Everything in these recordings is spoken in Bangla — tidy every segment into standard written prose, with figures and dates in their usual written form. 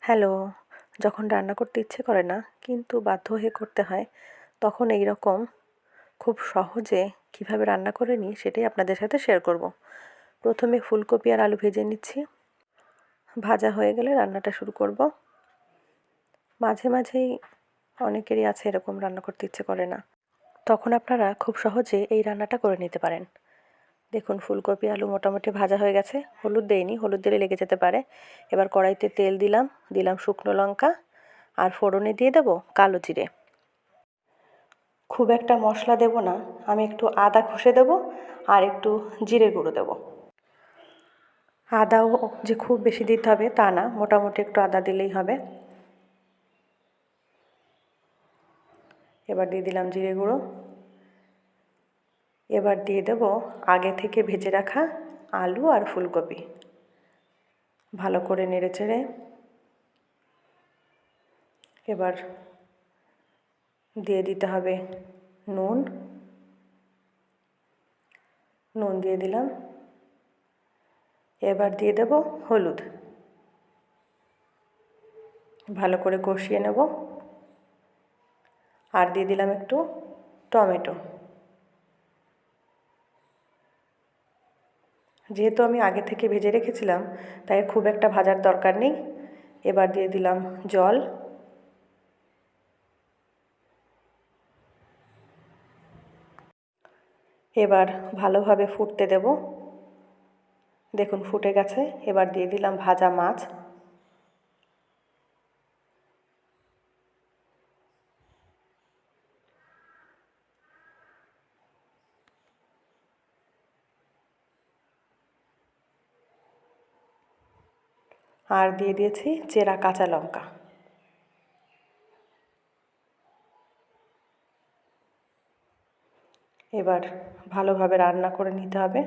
হ্যালো। যখন রান্না করতে ইচ্ছে করে না কিন্তু বাধ্য হয়ে করতে হয়, তখন এই রকম খুব সহজে কিভাবে রান্না করে নিই সেটাই আপনাদের সাথে শেয়ার করব। প্রথমে ফুলকপি আর আলু ভেজে নিচ্ছি। ভাজা হয়ে গেলে রান্নাটা শুরু করব। মাঝে মাঝেই অনেকেরই আছে এরকম রান্না করতে ইচ্ছে করে না, তখন আপনারা খুব সহজে এই রান্নাটা করে নিতে পারেন। দেখুন ফুলকপি আলু মোটামুটি ভাজা হয়ে গেছে। হলুদ দেইনি, হলুদ দিলে লেগে যেতে পারে। এবার কড়াইতে তেল দিলাম শুকনো লঙ্কা, আর ফোড়নে দিয়ে দেবো কালো জিরে। খুব একটা মশলা দেব না, আমি একটু আদা ঘষে দেবো আর একটু জিরে গুঁড়ো দেবো। আদাও যে খুব বেশি দিতে হবে তা না, মোটামুটি একটু আদা দিলেই হবে। এবার দিয়ে দিলাম জিরে গুঁড়ো। এবার দিয়ে দেব আগে থেকে ভেজে রাখা আলু আর ফুলকপি। ভালো করে নেড়েচেড়ে এবার দিয়ে দিতে হবে নুন। নুন দিয়ে দিলাম। এবার দিয়ে দেব হলুদ। ভালো করে কষিয়ে নেব। আর দিয়ে দিলাম একটু টমেটো। যেহেতু আমি আগে থেকে ভেজে রেখেছিলাম, তাই খুব একটা ভাজার দরকার নেই। এবার দিয়ে দিলাম জল। এবার ভালোভাবে ফুটতে দেব। দেখুন ফুটে গেছে। এবার দিয়ে দিলাম ভাজা মাছ। আর দিয়ে দিয়েছি চেরা কাঁচা লঙ্কা। এবার ভালোভাবে রান্না করে নিতে হবে।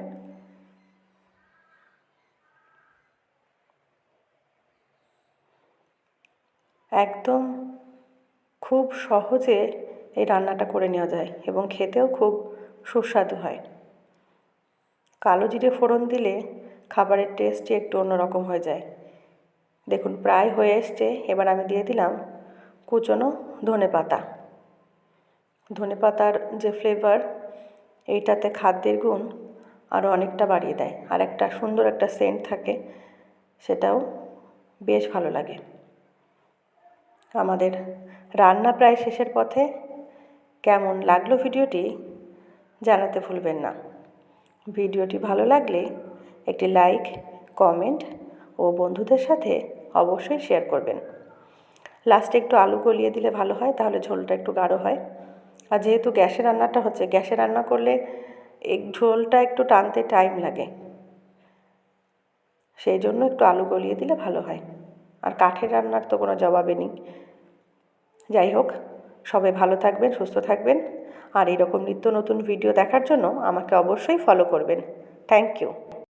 একদম খুব সহজে এই রান্নাটা করে নেওয়া যায় এবং খেতেও খুব সুস্বাদু হয়। কালো জিরে ফোড়ন দিলে খাবারের টেস্টই একটু অন্যরকম হয়ে যায়। দেখুন প্রায় হয়ে এসছে। এবার আমি দিয়ে দিলাম কুচনো ধনেপাতা। ধনেপাতার যে ফ্লেভার, এইটাতে খাদ্যের গুণ আরও অনেকটা বাড়িয়ে দেয়, আর একটা সুন্দর একটা সেন্ট থাকে, সেটাও বেশ ভালো লাগে। আমাদের রান্না প্রায় শেষের পথে। কেমন লাগলো ভিডিওটি জানাতে ভুলবেন না। ভিডিওটি ভালো লাগলে একটি লাইক, কমেন্ট ও বন্ধুদের সাথে অবশ্যই শেয়ার করবেন। লাস্টে একটু আলু গলিয়ে দিলে ভালো হয়, তাহলে ঝোলটা একটু গাঢ় হয়। আর যেহেতু গ্যাসে রান্নাটা হচ্ছে, গ্যাসে রান্না করলে এই ঝোলটা একটু টানতে টাইম লাগে, সেই জন্য একটু আলু গলিয়ে দিলে ভালো হয়। আর কাঠের রান্নার তো কোনো জবাবই নেই। যাই হোক, সবাই ভালো থাকবেন, সুস্থ থাকবেন, আর এরকম নিত্য নতুন ভিডিও দেখার জন্য আমাকে অবশ্যই ফলো করবেন। Thank you.